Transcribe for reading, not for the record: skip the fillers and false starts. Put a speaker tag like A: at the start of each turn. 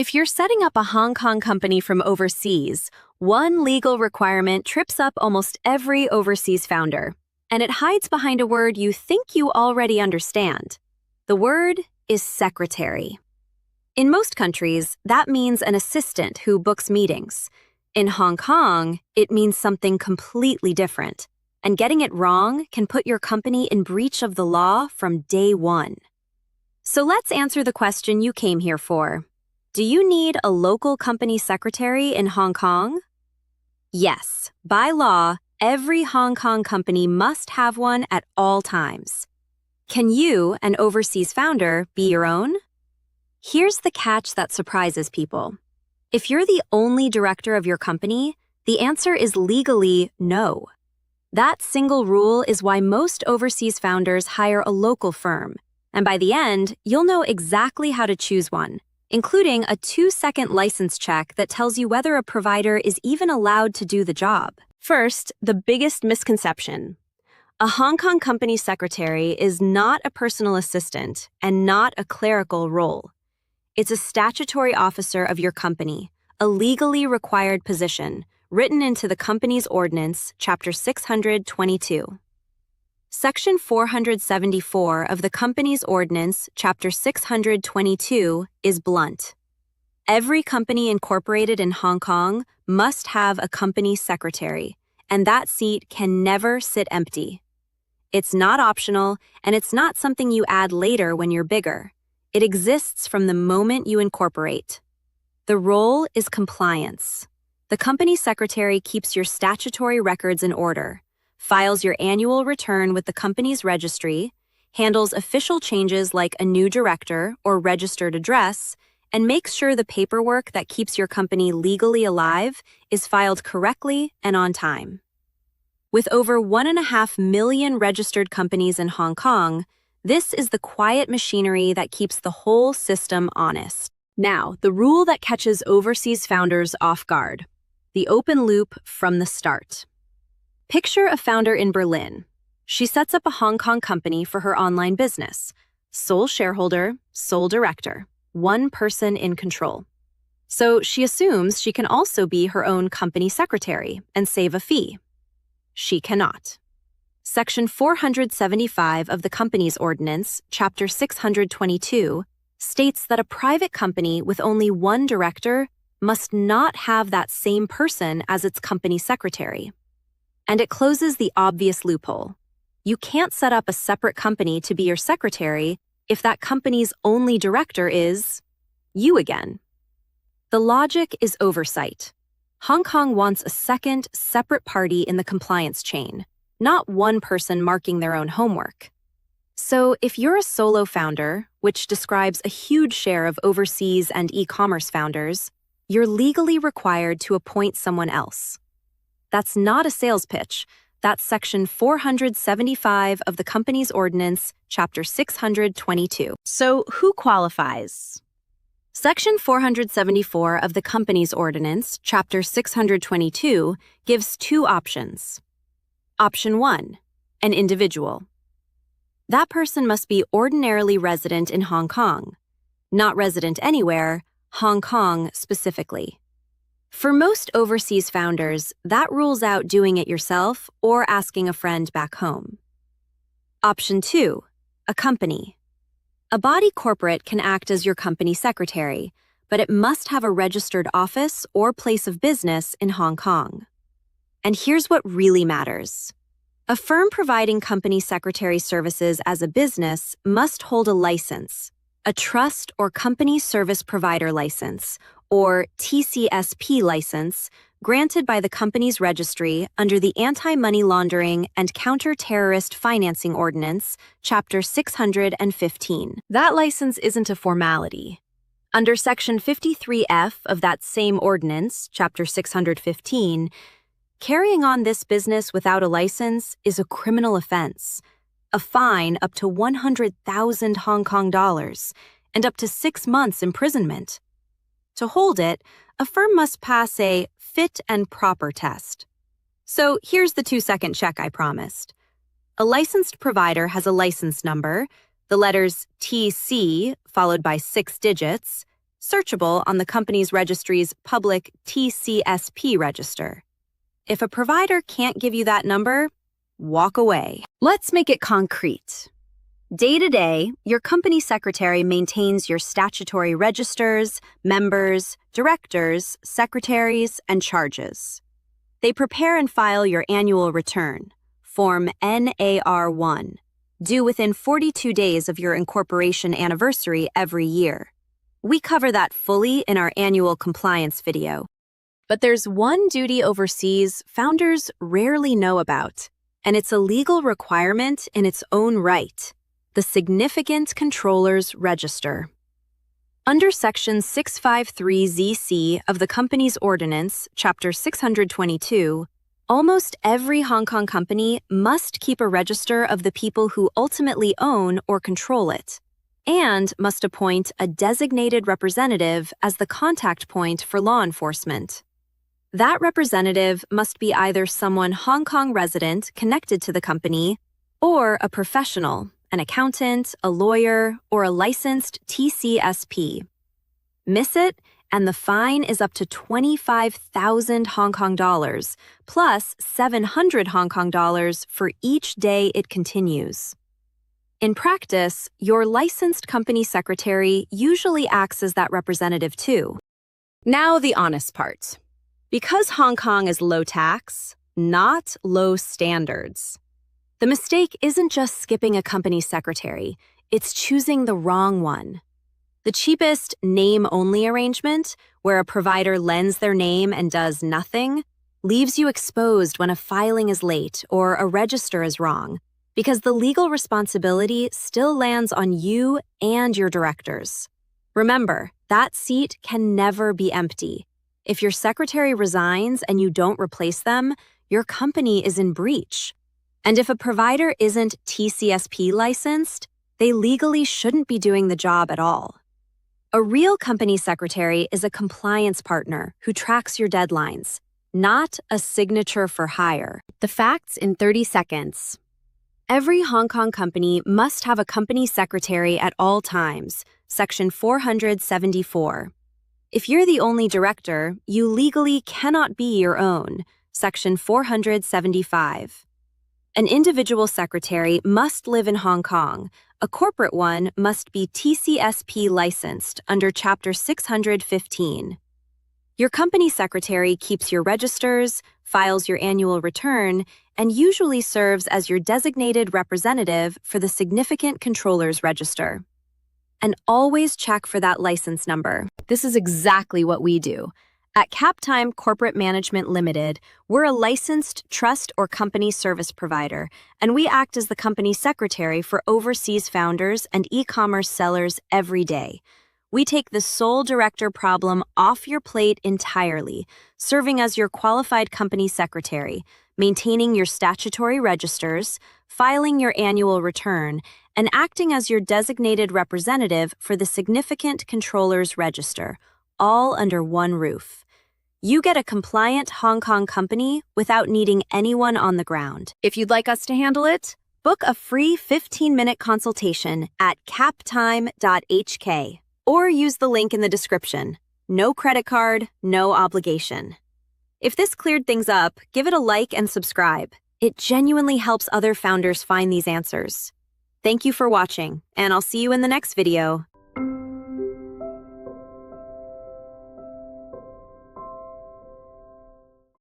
A: If you're setting up a Hong Kong company from overseas, one legal requirement trips up almost every overseas founder, and it hides behind a word you think you already understand. The word is secretary. In most countries, that means an assistant who books meetings. In Hong Kong, it means something completely different, and getting it wrong can put your company in breach of the law from day one. So let's answer the question you came here for. Do you need a local company secretary in Hong Kong? Yes, by law, every Hong Kong company must have one at all times. Can you, an overseas founder, be your own? Here's the catch that surprises people. If you're the only director of your company, the answer is legally no. That single rule is why most overseas founders hire a local firm, and by the end, you'll know exactly how to choose one, including a 2-second license check that tells you whether a provider is even allowed to do the job. First, the biggest misconception. A Hong Kong company secretary is not a personal assistant and not a clerical role. It's a statutory officer of your company, a legally required position, written into the Companies Ordinance, Chapter 622. Section 474 of the Companies Ordinance, Chapter 622, is blunt. Every company incorporated in Hong Kong must have a company secretary, and that seat can never sit empty. It's not optional, and it's not something you add later when you're bigger. It exists from the moment you incorporate. The role is compliance. The company secretary keeps your statutory records in order, files your annual return with the company's registry, handles official changes like a new director or registered address, and makes sure the paperwork that keeps your company legally alive is filed correctly and on time. With over 1.5 million registered companies in Hong Kong, this is the quiet machinery that keeps the whole system honest. Now, the rule that catches overseas founders off guard: the open loop from the start. Picture a founder in Berlin. She sets up a Hong Kong company for her online business. Sole shareholder, sole director, one person in control. So she assumes she can also be her own company secretary and save a fee. She cannot. Section 475 of the Companies Ordinance, Chapter 622, states that a private company with only one director must not have that same person as its company secretary. And it closes the obvious loophole. You can't set up a separate company to be your secretary if that company's only director is you again. The logic is oversight. Hong Kong wants a second, separate party in the compliance chain, not one person marking their own homework. So if you're a solo founder, which describes a huge share of overseas and e-commerce founders, you're legally required to appoint someone else. That's not a sales pitch. That's Section 475 of the Companies Ordinance, Chapter 622. So who qualifies? Section 474 of the Companies Ordinance, Chapter 622, gives 2 options. Option 1, an individual. That person must be ordinarily resident in Hong Kong, not resident anywhere, Hong Kong specifically. For most overseas founders, that rules out doing it yourself or asking a friend back home. Option 2, a company. A body corporate can act as your company secretary, but it must have a registered office or place of business in Hong Kong. And here's what really matters. A firm providing company secretary services as a business must hold a license, a trust or company service provider license, or TCSP license, granted by the company's registry under the Anti-Money Laundering and Counter-Terrorist Financing Ordinance, Chapter 615. That license isn't a formality. Under Section 53F of that same ordinance, Chapter 615, carrying on this business without a license is a criminal offense, a fine up to 100,000 Hong Kong dollars, and up to 6 months imprisonment. To hold it, a firm must pass a fit and proper test. So here's the 2-second check I promised. A licensed provider has a license number, the letters TC followed by 6 digits, searchable on the company's registry's public TCSP register. If a provider can't give you that number, walk away. Let's make it concrete. Day to day, your company secretary maintains your statutory registers, members, directors, secretaries, and charges. They prepare and file your annual return, Form NAR1, due within 42 days of your incorporation anniversary every year. We cover that fully in our annual compliance video. But there's one duty overseas founders rarely know about, and it's a legal requirement in its own right: the Significant Controllers Register. Under Section 653ZC of the Companies Ordinance, Chapter 622, almost every Hong Kong company must keep a register of the people who ultimately own or control it, and must appoint a designated representative as the contact point for law enforcement. That representative must be either someone Hong Kong resident connected to the company or a professional, an accountant, a lawyer, or a licensed TCSP. Miss it, and the fine is up to 25,000 Hong Kong dollars, plus 700 Hong Kong dollars for each day it continues. In practice, your licensed company secretary usually acts as that representative too. Now the honest part. Because Hong Kong is low tax, not low standards. The mistake isn't just skipping a company secretary, it's choosing the wrong one. The cheapest name-only arrangement, where a provider lends their name and does nothing, leaves you exposed when a filing is late or a register is wrong, because the legal responsibility still lands on you and your directors. Remember, that seat can never be empty. If your secretary resigns and you don't replace them, your company is in breach. And if a provider isn't TCSP licensed, they legally shouldn't be doing the job at all. A real company secretary is a compliance partner who tracks your deadlines, not a signature for hire. The facts in 30 seconds. Every Hong Kong company must have a company secretary at all times, Section 474. If you're the only director, you legally cannot be your own, Section 475. An individual secretary must live in Hong Kong. A corporate one must be TCSP licensed under Chapter 615. Your company secretary keeps your registers, files your annual return, and usually serves as your designated representative for the Significant Controllers Register. And always check for that license number. This is exactly what we do. At Captime Corporate Management Limited, we're a licensed trust or company service provider, and we act as the company secretary for overseas founders and e-commerce sellers every day. We take the sole director problem off your plate entirely, serving as your qualified company secretary, maintaining your statutory registers, filing your annual return, and acting as your designated representative for the Significant Controllers Register, all under one roof. You get a compliant Hong Kong company without needing anyone on the ground. If you'd like us to handle it, book a free 15-minute consultation at captime.hk or use the link in the description. No credit card, no obligation. If this cleared things up, give it a like and subscribe. It genuinely helps other founders find these answers. Thank you for watching, and I'll see you in the next video.